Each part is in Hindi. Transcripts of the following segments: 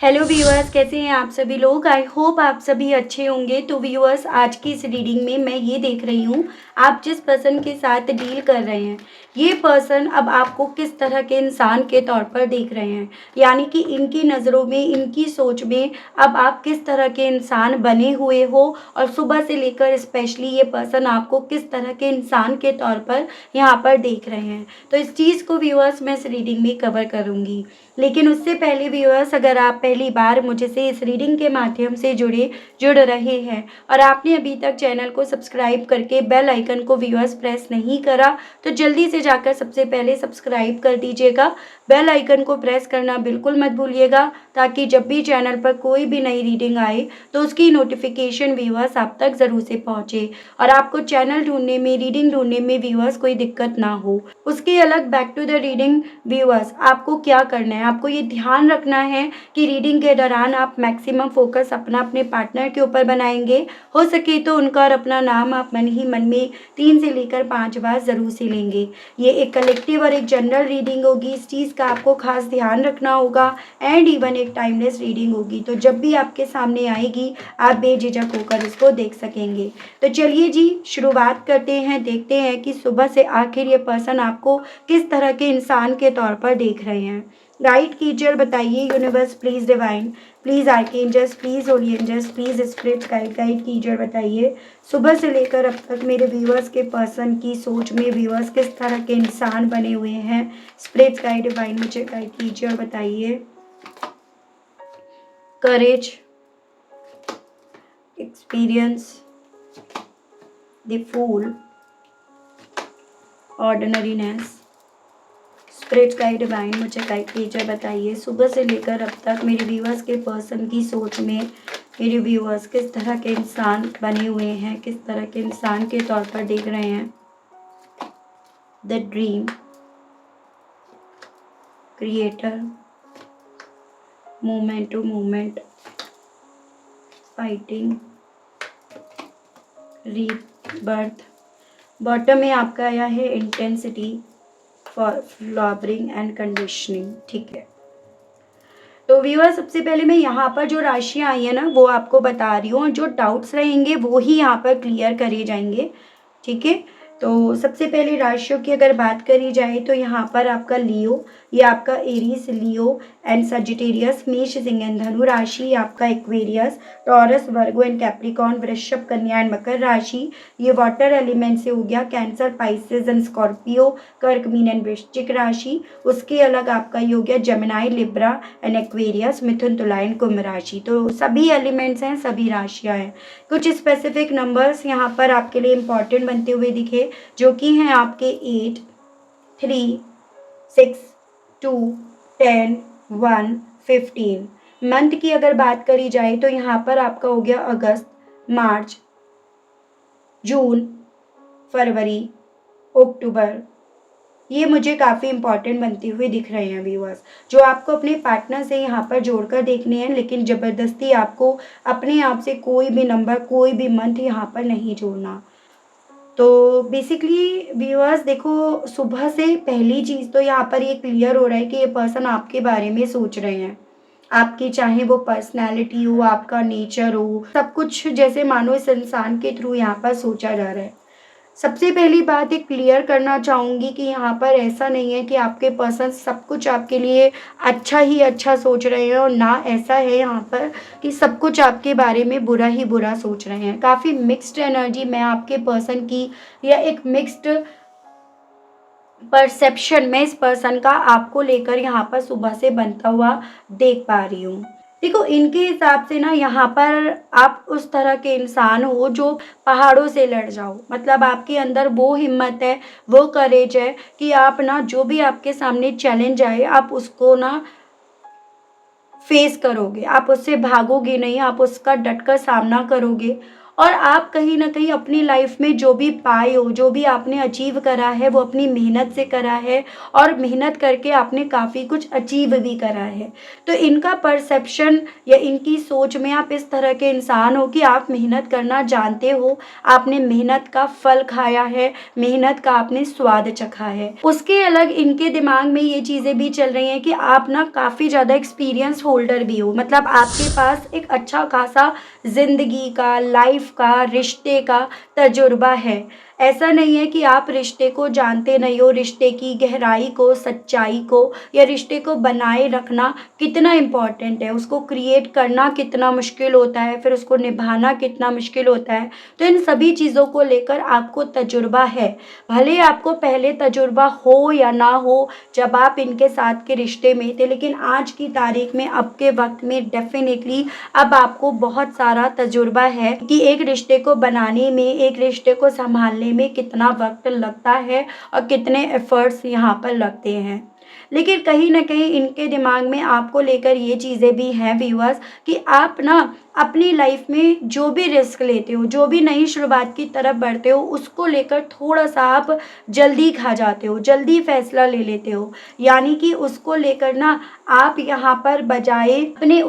हेलो व्यूअर्स, कैसे हैं आप सभी लोग। आई होप आप सभी अच्छे होंगे। तो व्यूअर्स, आज की इस रीडिंग में मैं ये देख रही हूँ आप जिस पर्सन के साथ डील कर रहे हैं, ये पर्सन अब आपको किस तरह के इंसान के तौर पर देख रहे हैं। यानी कि इनकी नज़रों में, इनकी सोच में अब आप किस तरह के इंसान बने हुए हो और सुबह से लेकर स्पेशली ये पर्सन आपको किस तरह के इंसान के तौर पर यहाँ पर देख रहे हैं। तो इस चीज़ को व्यूअर्स मैं इस रीडिंग में कवर करूँगी। लेकिन उससे पहले व्यूअर्स, अगर आप पहली बार मुझसे इस रीडिंग के माध्यम से जुड़ रहे हैं और आपने अभी तक चैनल को सब्सक्राइब करके बेल आइकन को व्यूअर्स प्रेस नहीं करा, तो जल्दी से जाकर सबसे पहले सब्सक्राइब कर दीजिएगा। बेल आइकन को प्रेस करना बिल्कुल मत भूलिएगा, ताकि जब भी चैनल पर कोई भी नई रीडिंग आए तो उसकी नोटिफिकेशन व्यूअर्स आप तक ज़रूर से पहुँचे और आपको चैनल ढूंढने में, रीडिंग ढूंढने में व्यूअर्स कोई दिक्कत ना हो। उसके अलग back to the reading viewers, आपको क्या करना है, आपको ये ध्यान रखना है कि रीडिंग के दौरान आप मैक्सिमम फोकस अपने पार्टनर के ऊपर बनाएंगे। हो सके तो उनका और अपना नाम आप मन ही मन में 3 से लेकर 5 बार ज़रूर से लेंगे। ये एक कलेक्टिव और एक जनरल रीडिंग होगी, इस चीज़ का आपको खास ध्यान रखना होगा। एंड इवन एक टाइमलेस रीडिंग होगी, तो जब भी आपके सामने आएगी आप बेझिझक होकर इसको देख सकेंगे। तो चलिए जी, शुरुआत करते हैं। देखते हैं कि सुबह से आखिर ये पर्सन आपको किस तरह के इंसान के तौर पर देख रहे हैं। गाइड कीजिए, बताइए universe please, divine please, archangels please, holy angels please, spirit guide कीजिए, बताइए सुबह से लेकर अब तक मेरे व्यूअर्स के पर्सन की सोच में व्यूअर्स किस तरह के इंसान बने हुए हैं। स्पिरिट गाइड डिवाइन मुझे गाइड कीजिए और बताइए। Courage, experience, the fool, ordinariness. Spirit guide divine मुझे गाइड कीजिए, बताइए सुबह से लेकर अब तक मेरे व्यूअर्स के पर्सन की सोच में मेरे व्यूअर्स किस तरह के इंसान बने हुए हैं, किस तरह के इंसान के तौर पर देख रहे हैं। The dream, creator, moment to moment, fighting, rebirth. Bottom में आपका आया है इंटेंसिटी, फ्लावरिंग एंड कंडीशनिंग। ठीक है, तो व्यूअर सबसे पहले मैं यहाँ पर जो राशियाँ आई है ना वो आपको बता रही हूँ, जो डाउट्स रहेंगे वो ही यहाँ पर क्लियर करे जाएंगे। ठीक है, तो सबसे पहले राशियों की अगर बात करी जाए तो यहाँ पर आपका लियो, ये आपका एरीज, लियो एंड सजिटेरियस, मेष, सिंह एंड धनु राशि, आपका Aquarius, taurus, Virgo and Capricorn, वृषभ, कन्या एंड मकर राशि, ये वाटर एलिमेंट से हो गया। कैंसर, पाइसेस एंड स्कॉर्पियो, कर्क, मीन एंड वृश्चिक राशि। उसके अलग आपका ये हो गया जेमिनाई, लिब्रा एंड एक्वेरियस, मिथुन, तुला एंड कुंभ राशि। तो सभी एलिमेंट्स हैं, सभी राशियाँ हैं। कुछ स्पेसिफिक नंबर्स यहाँ पर आपके लिए इंपॉर्टेंट बनते हुए दिखे, जो कि हैं आपके 8, 3, 6, 2, 10, 1, 15। मंथ की अगर बात करी जाए तो यहाँ पर आपका हो गया अगस्त, मार्च, जून, फरवरी, अक्टूबर। ये मुझे काफ़ी इंपॉर्टेंट बनते हुए दिख रहे हैं व्यूअर्स, जो आपको अपने पार्टनर से यहाँ पर जोड़कर देखने हैं। लेकिन ज़बरदस्ती आपको अपने आप से कोई भी नंबर, कोई भी मंथ यहाँ पर नहीं जोड़ना। तो बेसिकली व्यूअर्स देखो, सुबह से पहली चीज़ तो यहाँ पर ये क्लियर हो रहा है कि ये पर्सन आपके बारे में सोच रहे हैं। आपकी चाहे वो पर्सनैलिटी हो, आपका नेचर हो, सब कुछ जैसे मानो इस इंसान के थ्रू यहाँ पर सोचा जा रहा है। सबसे पहली बात एक क्लियर करना चाहूँगी कि यहाँ पर ऐसा नहीं है कि आपके पर्सन सब कुछ आपके लिए अच्छा ही अच्छा सोच रहे हैं, और ना ऐसा है यहाँ पर कि सब कुछ आपके बारे में बुरा ही बुरा सोच रहे हैं। काफ़ी मिक्स्ड एनर्जी मैं आपके पर्सन की, या एक मिक्स्ड परसेप्शन में इस पर्सन का आपको लेकर यहाँ पर सुबह से बनता हुआ देख पा रही हूँ। देखो, इनके हिसाब से ना यहाँ पर आप उस तरह के इंसान हो जो पहाड़ों से लड़ जाओ। मतलब आपके अंदर वो हिम्मत है, वो करेज है कि आप ना जो भी आपके सामने चैलेंज आए आप उसको ना फेस करोगे, आप उससे भागोगे नहीं, आप उसका डटकर सामना करोगे और आप कहीं न कहीं अपनी लाइफ में जो भी पाए हो, जो भी आपने अचीव करा है, वो अपनी मेहनत से करा है और मेहनत करके आपने काफ़ी कुछ अचीव भी करा है। तो इनका परसेप्शन या इनकी सोच में आप इस तरह के इंसान हो कि आप मेहनत करना जानते हो, आपने मेहनत का फल खाया है, मेहनत का आपने स्वाद चखा है। उसके अलग इनके दिमाग में ये चीज़ें भी चल रही हैं कि आप ना काफ़ी ज़्यादा एक्सपीरियंस होल्डर भी हो, मतलब आपके पास एक अच्छा खासा ज़िंदगी का, लाइफ का, रिश्ते का तजुर्बा है। ऐसा नहीं है कि आप रिश्ते को जानते नहीं हो, रिश्ते की गहराई को, सच्चाई को या रिश्ते को बनाए रखना कितना इम्पोर्टेंट है, उसको क्रिएट करना कितना मुश्किल होता है, फिर उसको निभाना कितना मुश्किल होता है। तो इन सभी चीज़ों को लेकर आपको तजुर्बा है। भले ही आपको पहले तजुर्बा हो या ना हो जब आप इनके साथ के रिश्ते में थे, लेकिन आज की तारीख में, अब के वक़्त में डेफ़िनेटली अब आपको बहुत सारा तजुर्बा है कि एक रिश्ते को बनाने में, एक रिश्ते को सँभालने में कितना वक़्त लगता है और कितने एफ़र्ट्स यहाँ पर लगते हैं। लेकिन कहीं न कहीं इनके दिमाग में आपको लेकर ये चीज़ें भी हैं व्यूअर्स कि आप ना अपनी लाइफ़ में जो भी रिस्क लेते हो, जो भी नई शुरुआत की तरफ बढ़ते हो, उसको लेकर थोड़ा-सा आप जल्दी खा जाते हो, जल्दी फ़ैसला ले लेते हो। यानी कि उसको लेकर ना आप यहाँ पर बजाए अपने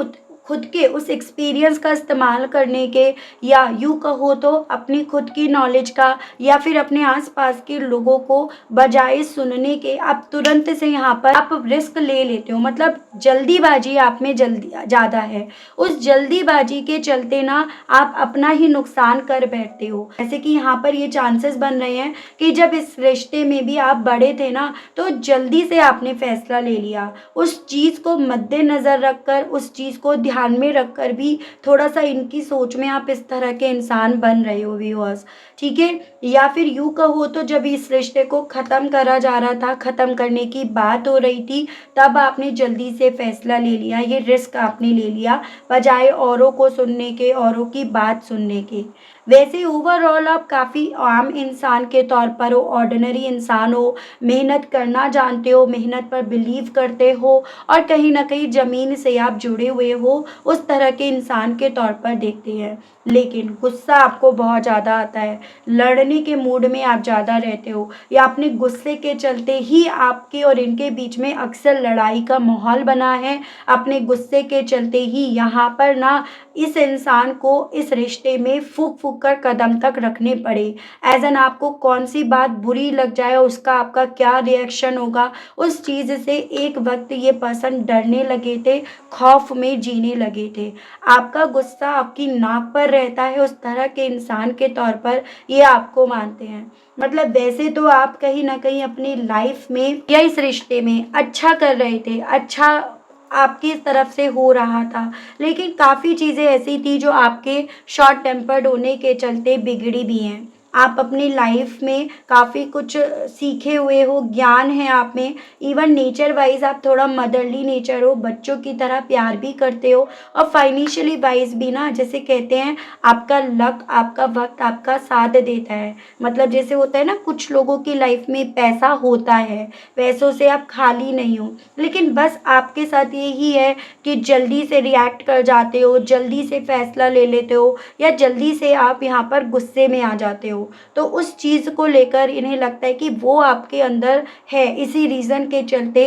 खुद के उस एक्सपीरियंस का इस्तेमाल करने के या यूँ कहो तो अपनी खुद की नॉलेज का या फिर अपने आस-पास के लोगों को बजाए सुनने के आप तुरंत से यहाँ पर आप रिस्क ले लेते हो। मतलब जल्दीबाज़ी आप में जल्दी ज़्यादा है। उस जल्दीबाज़ी के चलते ना आप अपना ही नुकसान कर बैठते हो। जैसे कि यहाँ पर ये चांसेस बन रहे हैं कि जब इस रिश्ते में भी आप बड़े थे ना, तो जल्दी से आपने फ़ैसला ले लिया। उस चीज़ को मद्देनज़र रखकर, उस चीज़ को ध्यान में रखकर भी थोड़ा-सा इनकी सोच में आप इस तरह के इंसान बन रहे हो व्यूअर्स, ठीक है? या फिर यूँ कहो तो जब इस रिश्ते को ख़त्म करा जा रहा था, ख़त्म करने की बात हो रही थी, तब आपने जल्दी से फ़ैसला ले लिया, ये रिस्क आपने ले लिया, बजाए औरों को सुनने के, औरों की बात सुनने के। वैसे ओवरऑल आप काफ़ी आम इंसान के तौर पर हो, ऑर्डिनरी इंसान हो, मेहनत करना जानते हो, मेहनत पर बिलीव करते हो और कहीं न कहीं ज़मीन से आप जुड़े हुए हो, उस तरह के इंसान के तौर पर देखते हैं। लेकिन गुस्सा आपको बहुत ज़्यादा आता है, लड़ने के मूड में आप ज़्यादा रहते हो या अपने गुस्से के चलते ही आपके और इनके बीच में अक्सर लड़ाई का माहौल बना है। अपने गुस्से के चलते ही यहाँ पर ना इस इंसान को इस रिश्ते में फूँक-फूँक कर कदम तक रखने पड़े। ऐज़ एन आपको कौन-सी बात बुरी लग जाए, उसका आपका क्या रिएक्शन होगा, उस चीज़ से एक वक़्त ये पर्सन डरने लगे थे, खौफ़ में जीने लगे थे। आपका गुस्सा आपकी नाक पर रहता है, उस तरह के इंसान के तौर पर ये आपको मानते हैं। मतलब वैसे तो आप कहीं न कहीं अपनी लाइफ़ में या इस रिश्ते में अच्छा कर रहे थे, अच्छा आपकी तरफ से हो रहा था, लेकिन काफ़ी चीज़ें ऐसी थी जो आपके शॉर्ट टेम्पर्ड होने के चलते बिगड़ी भी हैं। आप अपनी लाइफ़ में काफ़ी कुछ सीखे हुए हो, ज्ञान है आप में, इवन नेचर वाइज़ आप थोड़ा मदरली नेचर हो, बच्चों की तरह प्यार भी करते हो और फाइनेंशियली वाइज़ भी ना, जैसे कहते हैं आपका लक, आपका वक़्त आपका साथ देता है। मतलब जैसे होता है ना, कुछ लोगों की लाइफ़ में पैसा होता है, पैसों से आप खाली नहीं हो, लेकिन बस आपके साथ यही है कि जल्दी से रिएक्ट कर जाते हो, जल्दी से फ़ैसला ले लेते हो या जल्दी से आप यहाँ पर गुस्से में आ जाते हो। तो उस चीज़ को लेकर इन्हें लगता है कि वो आपके अंदर है, इसी रीज़न के चलते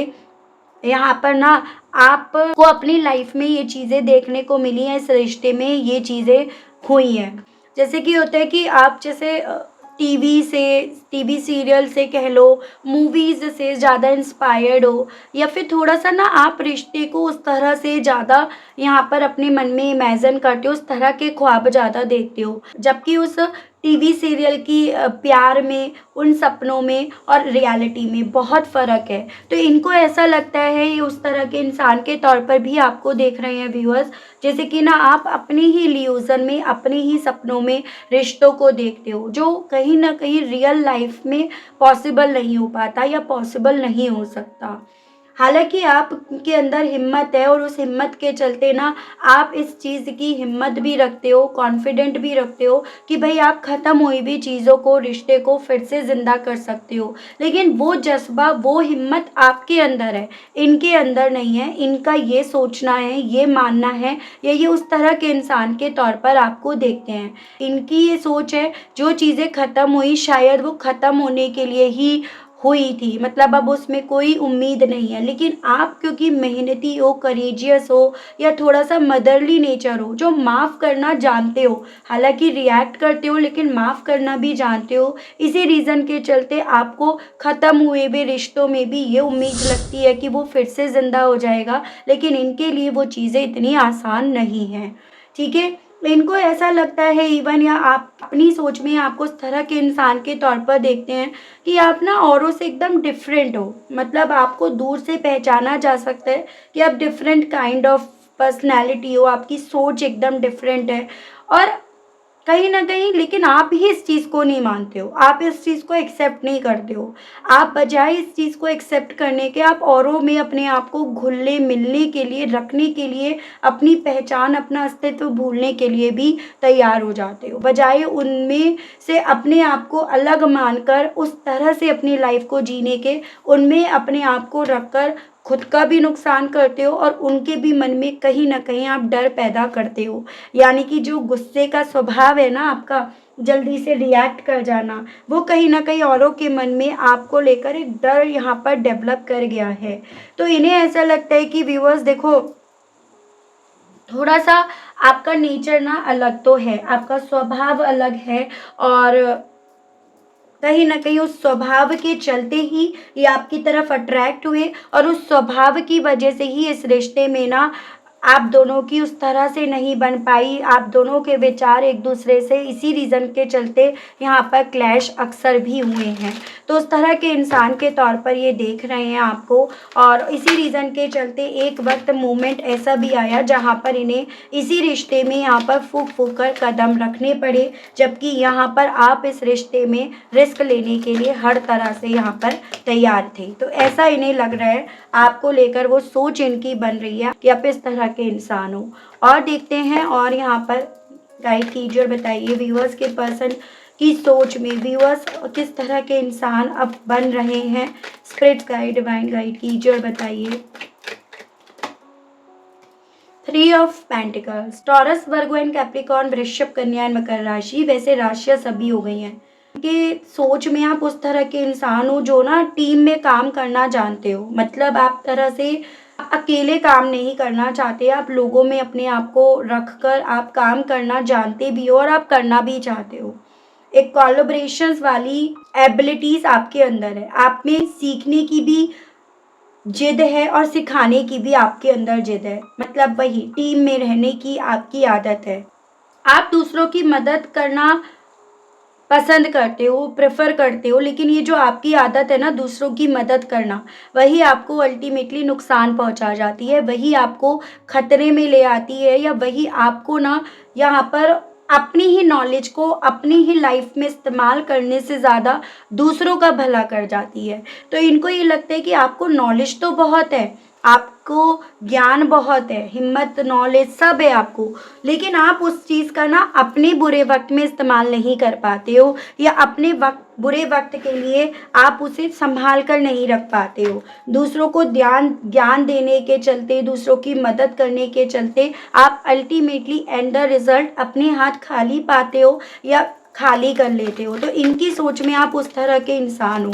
यहाँ पर ना आपको अपनी लाइफ़ में ये चीज़ें देखने को मिली हैं, इस रिश्ते में ये चीज़ें हुई हैं। जैसे कि होता है कि आप जैसे टीवी से, टीवी सीरियल से कह लो, मूवीज़ से ज़्यादा इंस्पायर्ड हो या फिर थोड़ा-सा ना आप रिश्ते को उस तरह से ज़्यादा यहाँ पर अपने मन में इमेजिन करते हो, उस तरह के ख्वाब ज़्यादा देखते हो। जबकि उस टीवी सीरियल की प्यार में, उन सपनों में और रियलिटी में बहुत फ़र्क है। तो इनको ऐसा लगता है, ये उस तरह के इंसान के तौर पर भी आपको देख रहे हैं व्यूअर्स, जैसे कि ना आप अपने ही इल्यूज़न में, अपने ही सपनों में रिश्तों को देखते हो, जो कहीं न कहीं रियल लाइफ़ में पॉसिबल नहीं हो पाता या पॉसिबल नहीं हो सकता। हालाँकि आपके अंदर हिम्मत है और उस हिम्मत के चलते ना आप इस चीज़ की हिम्मत भी रखते हो, कॉन्फिडेंट भी रखते हो कि भई आप ख़त्म हुई हुई चीज़ों को, रिश्ते को फिर से ज़िंदा कर सकते हो। लेकिन वो जज़्बा, वो हिम्मत आपके अंदर है, इनके अंदर नहीं है। इनका ये सोचना है, ये मानना है या ये उस तरह के इंसान के तौर पर आपको देखते हैं। इनकी ये सोच है, जो चीज़ें ख़त्म हुई शायद वो ख़त्म होने के लिए ही हुई थी, मतलब अब उसमें कोई उम्मीद नहीं है। लेकिन आप क्योंकि मेहनती हो, करेजियस हो या थोड़ा-सा मदरली नेचर हो, जो माफ़ करना जानते हो, हालाँकि रिएक्ट करते हो लेकिन माफ़ करना भी जानते हो, इसी रीज़न के चलते आपको ख़त्म हुए हुए रिश्तों में भी ये उम्मीद लगती है कि वो फिर से ज़िंदा हो जाएगा, लेकिन इनके लिए वो चीज़ें इतनी आसान नहीं हैं, ठीक है? इनको ऐसा लगता है इवन या आप अपनी सोच में आपको उस तरह के इंसान के तौर पर देखते हैं कि आप ना औरों से एकदम डिफरेंट हो, मतलब आपको दूर से पहचाना जा सकता है कि आप डिफरेंट काइंड ऑफ पर्सनैलिटी हो, आपकी सोच एकदम डिफरेंट है। और कहीं न कहीं लेकिन आप ही इस चीज़ को नहीं मानते हो, आप इस चीज़ को एक्सेप्ट नहीं करते हो। आप बजाय इस चीज़ को एक्सेप्ट करने के आप औरों में अपने आप को घुलने-मिलने के लिए, रखने के लिए, अपनी पहचान, अपना अस्तित्व भूलने के लिए भी तैयार हो जाते हो। बजाय उनमें से अपने आप को अलग मानकर उस तरह से अपनी लाइफ़ को जीने के, उनमें अपने आप को रखकर खुद का भी नुकसान करते हो और उनके भी मन में कहीं न कहीं आप डर पैदा करते हो। यानी कि जो गुस्से का स्वभाव है ना आपका, जल्दी से रिएक्ट कर जाना, वो कहीं न कहीं औरों के मन में आपको लेकर एक डर यहाँ पर डेवलप कर गया है। तो इन्हें ऐसा लगता है कि व्यूअर्स देखो, थोड़ा-सा आपका नेचर ना अलग तो है, आपका स्वभाव अलग है और कहीं न कहीं उस स्वभाव के चलते ही ये आपकी तरफ अट्रैक्ट हुए और उस स्वभाव की वजह से ही इस रिश्ते में ना आप दोनों की उस तरह से नहीं बन पाई, आप दोनों के विचार एक-दूसरे से इसी रीज़न के चलते यहाँ पर क्लैश अक्सर भी हुए हैं। तो उस तरह के इंसान के तौर पर ये देख रहे हैं आपको और इसी रीज़न के चलते एक वक़्त मोमेंट ऐसा भी आया जहाँ पर इन्हें इसी रिश्ते में यहाँ पर फूँक-फूँक कर कदम रखने पड़े, जबकि यहाँ पर आप इस रिश्ते में रिस्क लेने के लिए हर तरह से यहाँ पर तैयार थे। तो ऐसा इन्हें लग रहा है, आपको लेकर वो सोच इनकी बन रही है कि आप इस तरह के इंसान हो। और देखते हैं और यहाँ पर गाइड कीजिए और बताइए व्यूअर्स के पर्सन की सोच में व्यूअर्स किस तरह के इंसान अब बन रहे हैं। स्पिरिट गाइड, डिवाइन गाइड कीजिए और बताइए। 3 of pentacles, taurus, Virgo and Capricorn, वृषभ, कन्या एंड मकर राशि। वैसे राशियाँ सभी हो गई हैं कि सोच में आप उस तरह के इंसान हो जो ना टीम में काम करना जानते हो, मतलब आप तरह से अकेले काम नहीं करना चाहते, आप लोगों में अपने आप को रखकर आप काम करना जानते भी हो और आप करना भी चाहते हो। एक कोलैबोरेशंस वाली एबिलिटीज आपके अंदर है, आप में सीखने की भी जिद है और सिखाने की भी आपके अंदर जिद है, मतलब वही टीम में रहने की आपकी आदत है। आप दूसरों की मदद करना पसंद करते हो, प्रेफ़र करते हो, लेकिन ये जो आपकी आदत है ना दूसरों की मदद करना, वही आपको अल्टीमेटली नुकसान पहुँचा जाती है, वही आपको खतरे में ले आती है या वही आपको ना यहाँ पर अपनी ही नॉलेज को अपनी ही लाइफ़ में इस्तेमाल करने से ज़्यादा दूसरों का भला कर जाती है। तो इनको ये लगता है कि आपको नॉलेज तो बहुत है, आपको ज्ञान बहुत है, हिम्मत, नॉलेज सब है आपको, लेकिन आप उस चीज़ का ना अपने बुरे वक़्त में इस्तेमाल नहीं कर पाते हो या अपने बुरे वक़्त के लिए आप उसे सँभाल कर नहीं रख पाते हो। दूसरों को ज्ञान देने के चलते, दूसरों की मदद करने के चलते आप अल्टीमेटली एंड द रिज़ल्ट अपने हाथ खाली पाते हो या खाली कर लेते हो। तो इनकी सोच में आप उस तरह के इंसान हो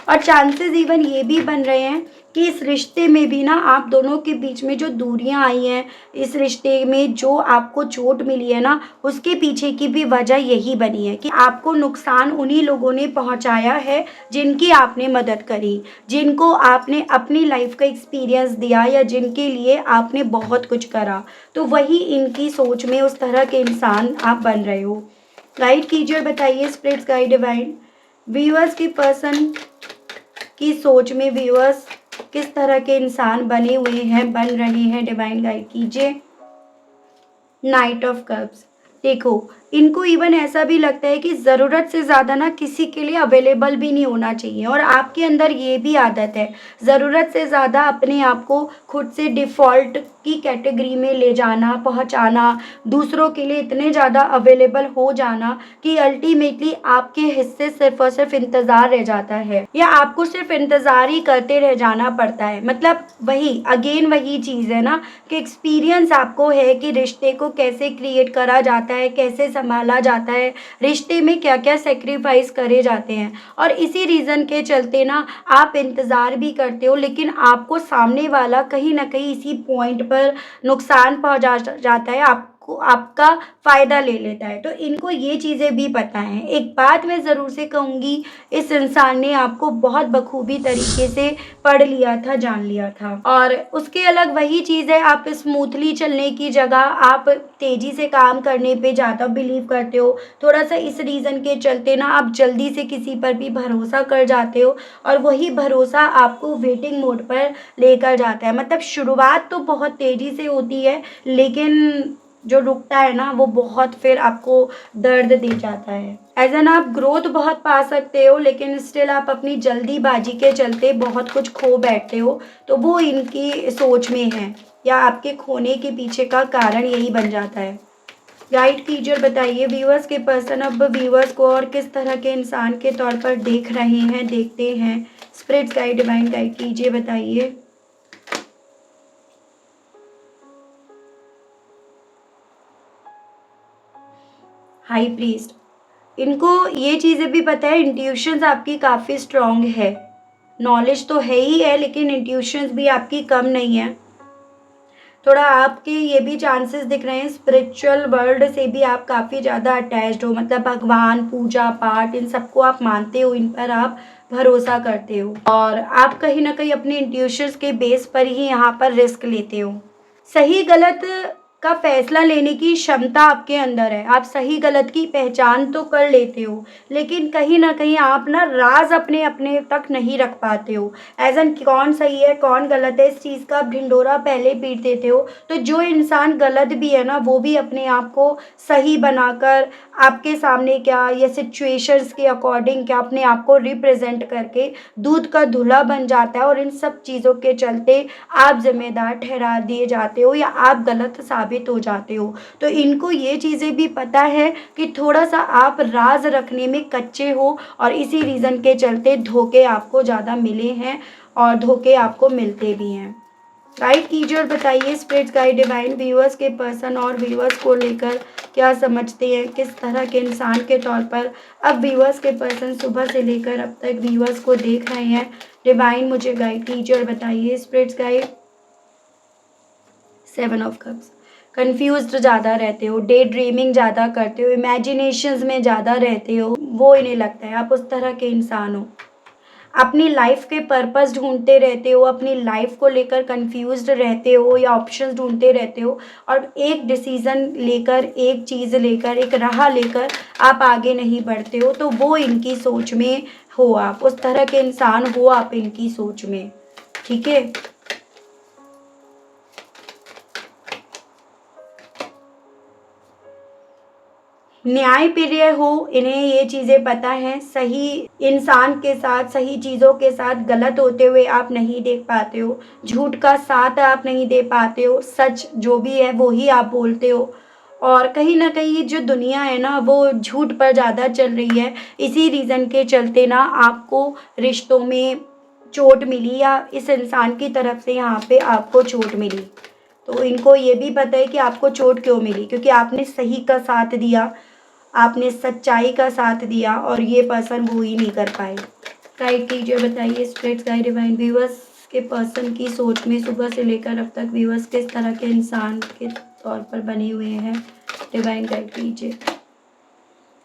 और चांसेस इवन ये भी बन रहे हैं कि इस रिश्ते में भी ना आप दोनों के बीच में जो दूरियां आई हैं, इस रिश्ते में जो आपको चोट मिली है ना, उसके पीछे की भी वजह यही बनी है कि आपको नुकसान उन्हीं लोगों ने पहुंचाया है जिनकी आपने मदद करी, जिनको आपने अपनी लाइफ का एक्सपीरियंस दिया या जिनके लिए आपने बहुत कुछ करा। तो वही इनकी सोच में उस तरह के इंसान आप बन रहे हो। गाइड कीजिए और बताइए स्पिरिट्स गाइड डिवाइन, व्यूअर्स की पर्सन की सोच में व्यूअर्स किस तरह के इंसान बने हुए हैं, बन रहे हैं, डिवाइन गाइड कीजिए। नाइट ऑफ कप्स, देखो इनको इवन ऐसा भी लगता है कि ज़रूरत से ज़्यादा ना किसी के लिए अवेलेबल भी नहीं होना चाहिए, और आपके अंदर ये भी आदत है ज़रूरत से ज़्यादा अपने आप को खुद से डिफ़ॉल्ट की कैटेगरी में ले जाना, पहुंचाना, दूसरों के लिए इतने ज़्यादा अवेलेबल हो जाना कि अल्टीमेटली आपके हिस्से सिर्फ और सिर्फ इंतज़ार रह जाता है, या आपको सिर्फ इंतज़ार ही करते रह जाना पड़ता है। मतलब वही अगेन वही चीज़ है ना कि एक्सपीरियंस आपको है कि रिश्ते को कैसे क्रिएट करा जाता है, कैसे संभाला जाता है, रिश्ते में क्या क्या सेक्रीफाइस करे जाते हैं, और इसी रीज़न के चलते ना आप इंतज़ार भी करते हो, लेकिन आपको सामने वाला कहीं ना कहीं इसी पॉइंट पर नुकसान पहुंचा जाता है, आपको आपका फ़ायदा ले लेता है। तो इनको ये चीज़ें भी पता हैं। एक बात मैं ज़रूर से कहूँगी, इस इंसान ने आपको बहुत बखूबी तरीके से पढ़ लिया था, जान लिया था। और उसके अलग वही चीज़ है, आप स्मूथली चलने की जगह आप तेज़ी से काम करने पे ज़्यादा बिलीव करते हो। थोड़ा-सा इस रीज़न के चलते ना आप जल्दी से किसी पर भी भरोसा कर जाते हो, और वही भरोसा आपको वेटिंग मोड पर लेकर जाता है। मतलब शुरुआत तो बहुत तेज़ी से होती है, लेकिन जो रुकता है ना वो बहुत फिर आपको दर्द दे जाता है। एज़ एन आप ग्रोथ बहुत पा सकते हो, लेकिन स्टिल आप अपनी जल्दीबाजी के चलते बहुत कुछ खो बैठते हो, तो वो इनकी सोच में है, या आपके खोने के पीछे का कारण यही बन जाता है। गाइड कीजिए और बताइए व्यूअर्स के पर्सन अब व्यूअर्स को और किस तरह के इंसान के तौर पर देख रहे हैं, देखते हैं। स्पिरिट्स गाइड, डिवाइन गाइड कीजिए, बताइए। हाई प्रीस्ट, इनको ये चीज़ें भी पता है, इंट्यूशंस आपकी काफ़ी स्ट्रॉन्ग है, नॉलेज तो है ही है, लेकिन इंट्यूशंस भी आपकी कम नहीं है। थोड़ा आपके ये भी चांसेस दिख रहे हैं, स्पिरिचुअल वर्ल्ड से भी आप काफ़ी ज़्यादा अटैच्ड हो, मतलब भगवान, पूजा पाठ, इन सबको आप मानते हो, इन पर आप भरोसा करते हो, और आप कहीं ना कहीं अपने इंट्यूशंस के बेस पर ही यहाँ पर रिस्क लेते हो। सही गलत का फैसला लेने की क्षमता आपके अंदर है, आप सही गलत की पहचान तो कर लेते हो, लेकिन कहीं न कहीं आप ना राज़ अपने अपने तक नहीं रख पाते हो। ऐज़ एन कौन सही है, कौन गलत है, इस चीज़ का आप ढिंढोरा पहले पीट देते हो। तो जो इंसान गलत भी है ना, वो भी अपने आप को सही बनाकर आपके सामने क्या या सिचुएशंस के अकॉर्डिंग क्या अपने आप को रिप्रेज़ेंट करके दूध का धुला बन जाता है, और इन सब चीज़ों के चलते आप ज़िम्मेदार ठहरा दिए जाते हो, या आप गलत साबित हो जाते हो। तो इनको ये चीज़ें भी पता है कि थोड़ा-सा आप राज़ रखने में कच्चे हो, और इसी रीज़न के चलते धोखे आपको ज़्यादा मिले हैं, और धोखे आपको मिलते भी हैं। गाइड कीजिए और बताइए स्पिरिट्स गाइड, डिवाइन व्यूअर्स के पर्सन और व्यूअर्स को लेकर क्या समझते हैं, किस तरह के इंसान के तौर पर अब व्यूअर्स के पर्सन सुबह से लेकर अब तक व्यूअर्स को देख रहे हैं। डिवाइन मुझे गाइड कीजिए और बताइए spirits guide. 7 of cups, confused ज़्यादा रहते हो, डे ड्रीमिंग ज़्यादा करते हो, इमेजिनेशंस में ज़्यादा रहते हो, वो इन्हें लगता है आप उस तरह के इंसान हो। अपनी लाइफ के पर्पस ढूंढते रहते हो, अपनी लाइफ को लेकर कंफ्यूज्ड रहते हो, या ऑप्शंस ढूंढते रहते हो, और एक डिसीज़न लेकर, एक चीज़ लेकर, एक राह लेकर आप आगे नहीं बढ़ते हो। तो वो इनकी सोच में हो, आप उस तरह के इंसान हो, आप इनकी सोच में। ठीक है, न्यायप्रिय हो, इन्हें ये चीज़ें पता हैं, सही इंसान के साथ, सही चीज़ों के साथ गलत होते हुए आप नहीं देख पाते हो, झूठ का साथ आप नहीं दे पाते हो, सच जो भी है वो ही आप बोलते हो, और कहीं न कहीं जो दुनिया है ना वो झूठ पर ज़्यादा चल रही है, इसी रीज़न के चलते ना आपको रिश्तों में चोट मिली, या इस इंसान की तरफ से यहाँ पे आपको चोट मिली। तो इनको ये भी पता है कि आपको चोट क्यों मिली, क्योंकि आपने सही का साथ दिया, आपने सच्चाई का साथ दिया, और ये पर्सन वो ही नहीं कर पाए। गाइड कीजिए, बताइए स्पिरिट्स गाइड, डिवाइन व्यूअर्स के पर्सन की सोच में सुबह से लेकर अब तक व्यूअर्स किस तरह के इंसान के तौर पर बने हुए हैं। डिवाइन गाइड कीजिए।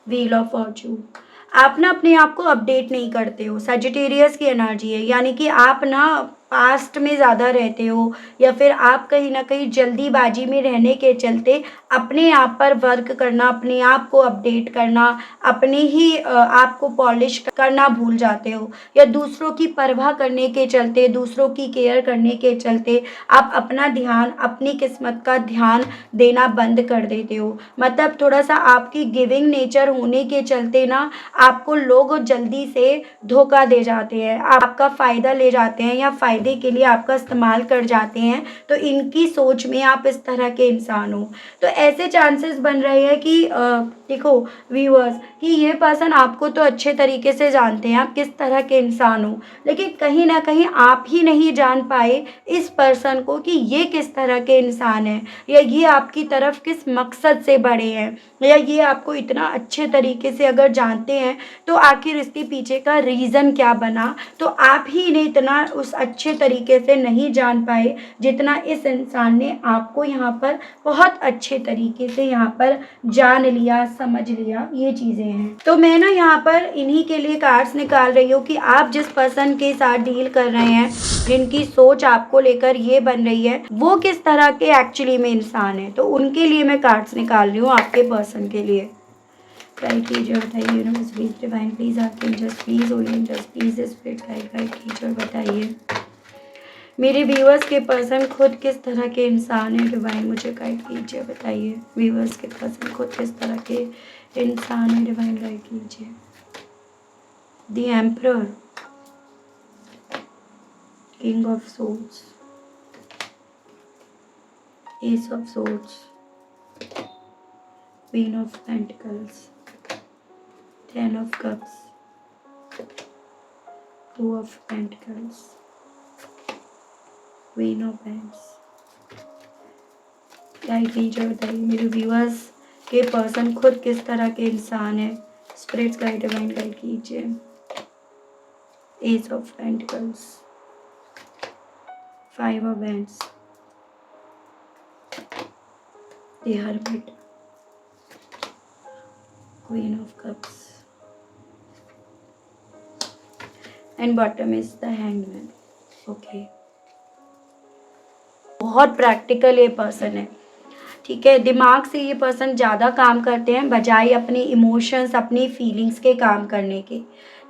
व्हील ऑफ फॉर्चून, आप ना अपने आप को अपडेट नहीं करते हो, सजिटेरियस की एनर्जी है, यानी कि आप ना पास्ट में ज़्यादा रहते हो, या फिर आप कहीं न कहीं जल्दीबाजी में रहने के चलते अपने आप पर वर्क करना, अपने आप को अपडेट करना, अपने ही आप को पॉलिश करना भूल जाते हो, या दूसरों की परवाह करने के चलते, दूसरों की केयर करने के चलते आप अपना ध्यान, अपनी किस्मत का ध्यान देना बंद कर देते हो। मतलब थोड़ा-सा आपकी गिविंग नेचर होने के चलते ना आपको लोग जल्दी से धोखा दे जाते हैं, आपका फ़ायदा ले जाते हैं या फ़ायदे के लिए आपका इस्तेमाल कर जाते हैं। तो इनकी सोच में आप इस तरह के इंसान हो। तो ऐसे चांसेस बन रहे हैं कि देखो व्यूअर्स, कि ये पर्सन आपको तो अच्छे तरीके से जानते हैं, आप किस तरह के इंसान हो, लेकिन कहीं न कहीं आप ही नहीं जान पाए इस पर्सन को कि ये किस तरह के इंसान हैं, या ये आपकी तरफ किस मकसद से बढ़े हैं, या ये आपको इतना अच्छे तरीके से अगर जानते हैं तो आखिर इसके पीछे का रीज़न क्या बना। तो आप ही ने इतना उस अच्छे तरीके से नहीं जान पाए जितना इस इंसान ने आपको यहाँ पर बहुत अच्छे तरीके से यहाँ पर जान लिया, समझ लिया, ये चीज़ें हैं। तो मैं ना यहाँ पर इन्हीं के लिए कार्ड्स निकाल रही हूँ कि आप जिस पर्सन के साथ डील कर रहे हैं, जिनकी सोच आपको लेकर ये बन रही है, वो किस तरह के एक्चुअली में इंसान है। तो उनके लिए मैं कार्ड्स निकाल रही हूँ, आपके पर्सन के लिए। गाइड कीजिए, बताइए universe please, divine please, archangels please, holy angels please, spirit guide कीजिए और बताइए मेरे व्यूअर्स के पर्सन खुद किस तरह के इंसान है। डिवाइन मुझे गाइड कीजिए, बताइए व्यूअर्स के पर्सन खुद किस तरह के इंसान है। डिवाइन गाइड कीजिए। The emperor, king of souls, ace of souls, queen of pentacles, 10 of cups, 2 of pentacles, queen of wands। Guide कीजिए, बताइए मेरे व्यूअर्स के पर्सन खुद किस तरह के इंसान है। स्पिरिट्स गाइड, डिवाइन गाइड कीजिए। S of pentacles, 5 of wands, the hermit, queen of cups, and bottom is the hangman. Okay, बहुत प्रैक्टिकल ये पर्सन है, ठीक है। दिमाग से ये पर्सन ज़्यादा काम करते हैं बजाय अपने इमोशंस, अपनी फीलिंग्स के काम करने के।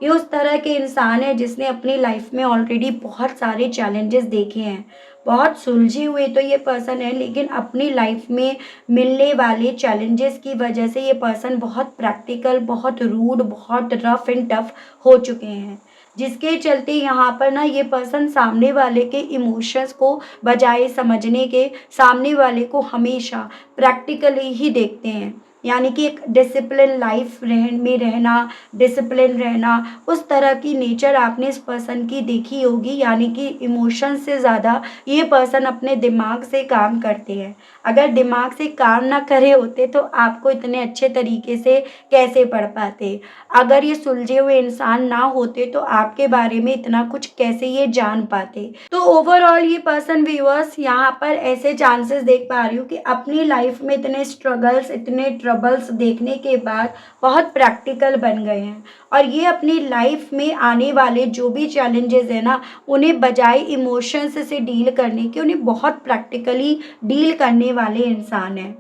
ये उस तरह के इंसान है जिसने अपनी लाइफ में ऑलरेडी बहुत सारे चैलेंजेस देखे हैं, बहुत सुलझे हुए तो ये पर्सन है, लेकिन अपनी लाइफ में मिलने वाले चैलेंजेस की वजह से ये पर्सन बहुत प्रैक्टिकल, बहुत रूड, बहुत रफ एंड टफ हो चुके हैं, जिसके चलते यहाँ पर ना ये पर्सन सामने वाले के इमोशंस को बजाय समझने के सामने वाले को हमेशा प्रैक्टिकली ही देखते हैं। यानी कि एक डिसिप्लिन लाइफ में रहना, डिसिप्लिन रहना, उस तरह की नेचर आपने इस पर्सन की देखी होगी। यानी कि इमोशन से ज़्यादा ये पर्सन अपने दिमाग से काम करते हैं। अगर दिमाग से काम ना करे होते तो आपको इतने अच्छे तरीके से कैसे पढ़ पाते। अगर ये सुलझे हुए इंसान ना होते तो आपके बारे में इतना कुछ कैसे ये जान पाते। तो ओवरऑल ये पर्सन व्यूअर्स यहाँ पर ऐसे चांसेस देख पा रही हूँ कि अपनी लाइफ में इतने स्ट्रगल्स, इतने ट्रबल्स देखने के बाद बहुत प्रैक्टिकल बन गए हैं, और ये अपनी लाइफ में आने वाले जो भी चैलेंजेस है ना, उन्हें बजाय इमोशंस से डील करने के, उन्हें बहुत प्रैक्टिकली डील करने वाले इंसान हैं।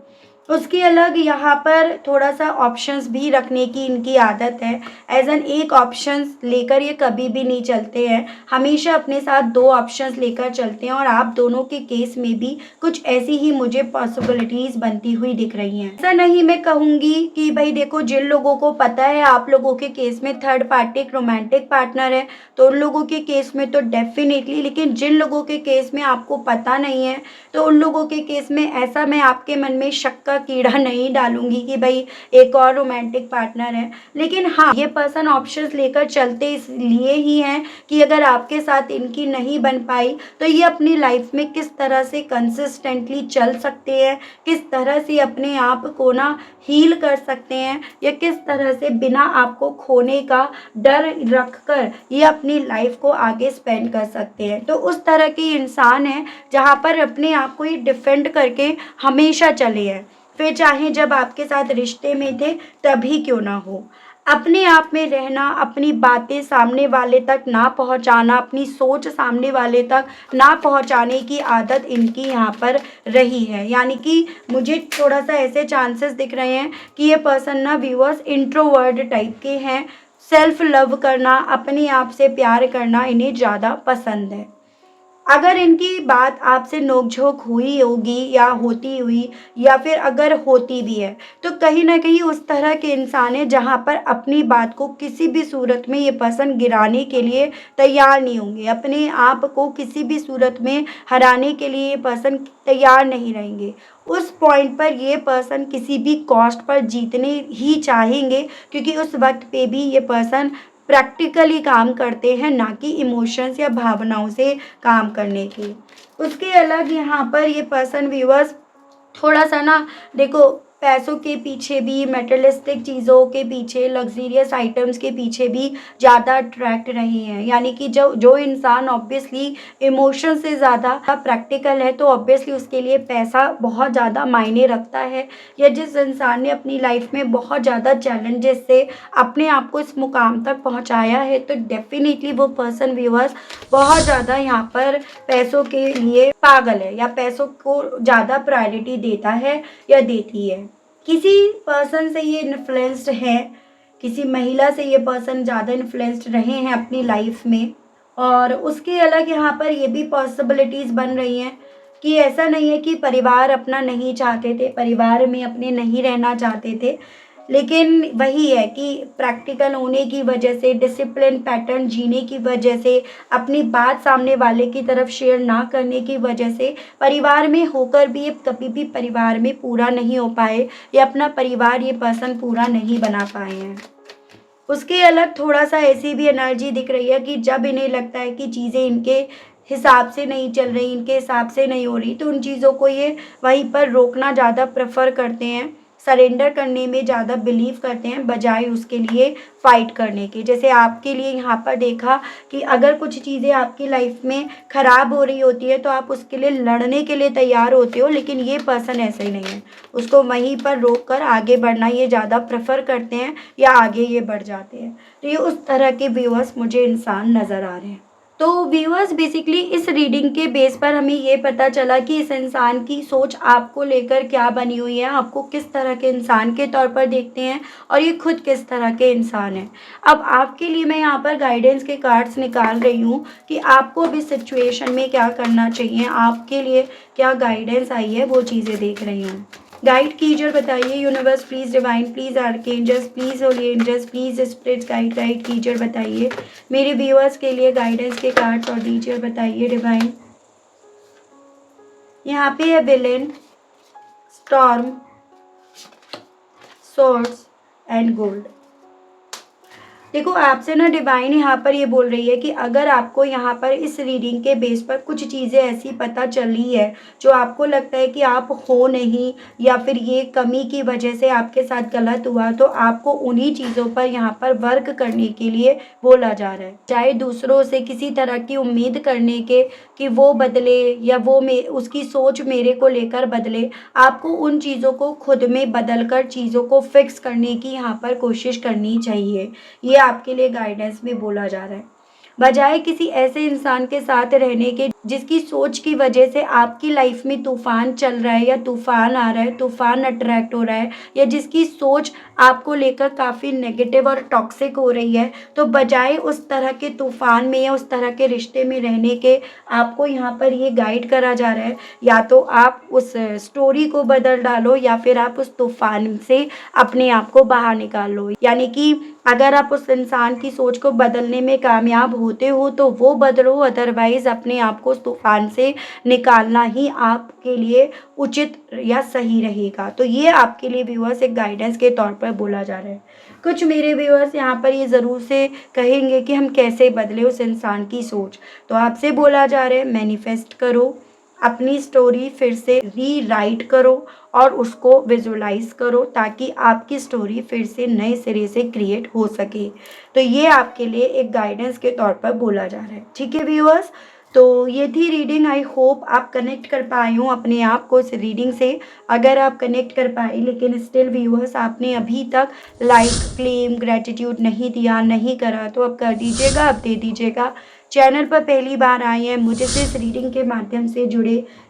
उसके अलग यहाँ पर थोड़ा सा ऑप्शंस भी रखने की इनकी आदत है। एज एन एक ऑप्शंस लेकर ये कभी भी नहीं चलते हैं, हमेशा अपने साथ 2 ऑप्शंस लेकर चलते हैं, और आप दोनों के केस में भी कुछ ऐसी ही मुझे पॉसिबिलिटीज़ बनती हुई दिख रही हैं। ऐसा नहीं मैं कहूँगी कि भाई देखो, जिन लोगों को पता है आप लोगों के केस में थर्ड पार्टी एक रोमांटिक पार्टनर है तो उन लोगों के केस में तो डेफिनेटली, लेकिन जिन लोगों के केस में आपको पता नहीं है तो उन लोगों के केस में ऐसा मैं आपके मन में शक का कीड़ा नहीं डालूंगी कि भाई एक और रोमांटिक पार्टनर है। लेकिन हाँ, ये पर्सन ऑप्शंस लेकर चलते इसलिए ही हैं कि अगर आपके साथ इनकी नहीं बन पाई तो ये अपनी लाइफ में किस तरह से कंसिस्टेंटली चल सकते हैं, किस तरह से अपने आप को ना हील कर सकते हैं, या किस तरह से बिना आपको खोने का डर रखकर ये अपनी लाइफ को आगे स्पेंड कर सकते हैं। तो उस तरह के इंसान हैं जहाँ पर अपने आप को ये डिफेंड करके हमेशा चले हैं, फिर चाहे जब आपके साथ रिश्ते में थे तभी क्यों ना हो। अपने आप में रहना, अपनी बातें सामने वाले तक ना पहुंचाना, अपनी सोच सामने वाले तक ना पहुंचाने की आदत इनकी यहाँ पर रही है। यानी कि मुझे थोड़ा सा ऐसे चांसेस दिख रहे हैं कि ये पर्सन ना व्यूअर्स इंट्रोवर्ट टाइप के हैं। सेल्फ लव करना, अपने आप से प्यार करना इन्हें ज़्यादा पसंद है। अगर इनकी बात आपसे नोक-झोंक हुई होगी या होती हुई, या फिर अगर होती भी है, तो कहीं न कहीं उस तरह के इंसान हैं जहाँ पर अपनी बात को किसी भी सूरत में ये पर्सन गिराने के लिए तैयार नहीं होंगे। अपने आप को किसी भी सूरत में हराने के लिए ये पर्सन तैयार नहीं रहेंगे। उस पॉइंट पर ये पर्सन किसी भी कॉस्ट पर जीतने ही चाहेंगे, क्योंकि उस वक़्त पे भी ये पर्सन प्रैक्टिकली काम करते हैं, ना कि इमोशंस या भावनाओं से काम करने की। उसके अलग यहाँ पर ये पर्सन व्यूअर्स थोड़ा-सा ना देखो, पैसों के पीछे भी, मटेरियलिस्टिक चीज़ों के पीछे, लग्ज़रियस आइटम्स के पीछे भी ज़्यादा अट्रैक्ट रहे हैं। यानी कि जो जो इंसान ऑब्वियसली इमोशन से ज़्यादा प्रैक्टिकल है, तो ऑब्वियसली उसके लिए पैसा बहुत ज़्यादा मायने रखता है। या जिस इंसान ने अपनी लाइफ़ में बहुत ज़्यादा चैलेंजेस से अपने आप को इस मुकाम तक पहुँचाया है, तो डेफ़िनिटली वो पर्सन व्यूअर्स बहुत ज़्यादा यहाँ पर पैसों के लिए पागल है, या पैसों को ज़्यादा प्रायोरिटी देता है या देती है। किसी पर्सन से ये इन्फ्लुएंस्ड है, किसी महिला से ये पर्सन ज़्यादा इन्फ्लुएंस्ड रहे हैं अपनी लाइफ में। और उसके अलग यहाँ पर ये भी पॉसिबिलिटीज़ बन रही हैं कि ऐसा नहीं है कि परिवार अपना नहीं चाहते थे, परिवार में अपने नहीं रहना चाहते थे, लेकिन वही है कि प्रैक्टिकल होने की वजह से, डिसिप्लिन पैटर्न जीने की वजह से, अपनी बात सामने वाले की तरफ शेयर ना करने की वजह से, परिवार में होकर भी ये कभी भी परिवार में पूरा नहीं हो पाए, या अपना परिवार ये पर्सन पूरा नहीं बना पाए हैं। उसके अलग थोड़ा-सा ऐसी भी एनर्जी दिख रही है कि जब इन्हें लगता है कि चीज़ें इनके हिसाब से नहीं चल रही, इनके हिसाब से नहीं हो रही, तो उन चीज़ों को ये वहीं पर रोकना ज़्यादा प्रेफ़र करते हैं। सरेंडर करने में ज़्यादा बिलीव करते हैं, बजाय उसके लिए फ़ाइट करने के। जैसे आपके लिए यहाँ पर देखा कि अगर कुछ चीज़ें आपकी लाइफ़ में ख़राब हो रही होती है, तो आप उसके लिए लड़ने के लिए तैयार होते हो, लेकिन ये पर्सन ऐसे ही नहीं है। उसको वहीं पर रोक कर आगे बढ़ना ये ज़्यादा प्रेफ़र करते हैं, या आगे ये बढ़ जाते हैं। तो ये उस तरह के व्यूअर्स मुझे इंसान नज़र आ रहे हैं। तो व्यूअर्स बेसिकली इस रीडिंग के बेस पर हमें ये पता चला कि इस इंसान की सोच आपको लेकर क्या बनी हुई है, आपको किस तरह के इंसान के तौर पर देखते हैं, और ये खुद किस तरह के इंसान हैं। अब आपके लिए मैं यहाँ पर गाइडेंस के कार्ड्स निकाल रही हूँ कि आपको अभी सिचुएशन में क्या करना चाहिए, आपके लिए क्या गाइडेंस आई है, वो चीज़ें देख रही हूँ। गाइड कीजिए, बताइए universe please, divine please, archangels please, holy angels please, spirits guide कीजिए, बताइए मेरे व्यूअर्स के लिए गाइडेंस के कार्ड्स, और दीजिए बताइए डिवाइन। यहाँ पे है villain, storm, swords and gold. देखो, आपसे ना डिवाइन यहाँ पर ये बोल रही है कि अगर आपको यहाँ पर इस रीडिंग के बेस पर कुछ चीज़ें ऐसी पता चली है जो आपको लगता है कि आप हो नहीं, या फिर ये कमी की वजह से आपके साथ गलत हुआ, तो आपको उन्हीं चीज़ों पर यहाँ पर वर्क करने के लिए बोला जा रहा है। चाहे दूसरों से किसी तरह की उम्मीद करने के कि वो बदले, या वो उसकी सोच मेरे को लेकर बदले, आपको उन चीज़ों को खुद में बदल कर चीज़ों को फिक्स करने की यहाँ पर कोशिश करनी चाहिए। ये आपके लिए गाइडेंस में बोला जा रहा है। बजाय किसी ऐसे इंसान के साथ रहने के जिसकी सोच की वजह से आपकी लाइफ में तूफान चल रहा है, या तूफान आ रहा है, तूफान अट्रैक्ट हो रहा है, या जिसकी सोच आपको लेकर काफ़ी नेगेटिव और टॉक्सिक हो रही है, तो बजाय उस तरह के तूफान में या उस तरह के रिश्ते में रहने के, आपको यहाँ पर ये गाइड करा जा रहा है, या तो आप उस स्टोरी को बदल डालो, या फिर आप उस तूफान से अपने आप को बाहर निकाल लो। यानी कि अगर आप उस इंसान की सोच को बदलने में कामयाब होते हो तो वो बदलो, अदरवाइज़ अपने आप को उस तूफान से निकालना ही आपके लिए उचित या सही रहेगा। तो ये आपके लिए व्यूअर्स एक गाइडेंस के तौर पर बोला जा रहा है। कुछ मेरे व्यूअर्स यहाँ पर ये ज़रूर से कहेंगे कि हम कैसे बदले उस इंसान की सोच। तो आपसे बोला जा रहा है, मैनिफेस्ट करो, अपनी स्टोरी फिर से रीराइट करो और उसको विजुलाइज करो, ताकि आपकी स्टोरी फिर से नए सिरे से क्रिएट हो सके। तो ये आपके लिए एक गाइडेंस के तौर पर बोला जा रहा है। ठीक है व्यूअर्स, तो ये थी रीडिंग। आई होप आप कनेक्ट कर पाए हों अपने आप को इस रीडिंग से। अगर आप कनेक्ट कर पाए लेकिन स्टिल व्यूअर्स आपने अभी तक लाइक, क्लेम, ग्रैटिट्यूड नहीं दिया, नहीं करा, तो अब कर दीजिएगा, अब दे दीजिएगा। चैनल पर पहली बार आए हैं, मुझसे इस रीडिंग के माध्यम से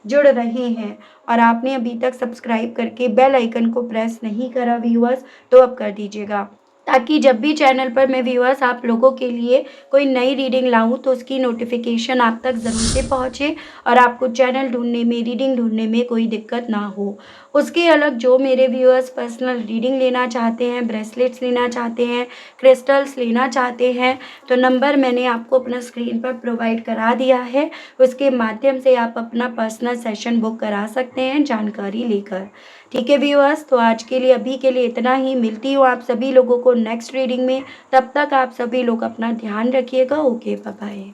जुड़ रहे हैं और आपने अभी तक सब्सक्राइब करके बेल आइकन को प्रेस नहीं करा व्यूअर्स, तो अब कर दीजिएगा, ताकि जब भी चैनल पर मैं व्यूअर्स आप लोगों के लिए कोई नई रीडिंग लाऊं तो उसकी नोटिफिकेशन आप तक ज़रूर से पहुंचे और आपको चैनल ढूंढने में, रीडिंग ढूंढने में कोई दिक्कत ना हो। उसके अलग जो मेरे व्यूअर्स पर्सनल रीडिंग लेना चाहते हैं, ब्रेसलेट्स लेना चाहते हैं, क्रिस्टल्स लेना चाहते हैं, तो नंबर मैंने आपको अपना स्क्रीन पर प्रोवाइड करा दिया है। उसके माध्यम से आप अपना पर्सनल सेशन बुक करा सकते हैं जानकारी लेकर। ठीक है व्यूअर्स, तो आज के लिए, अभी के लिए इतना ही। मिलती हूँ आप सभी लोगों को नेक्स्ट रीडिंग में। तब तक आप सभी लोग अपना ध्यान रखिएगा। Okay, bye bye.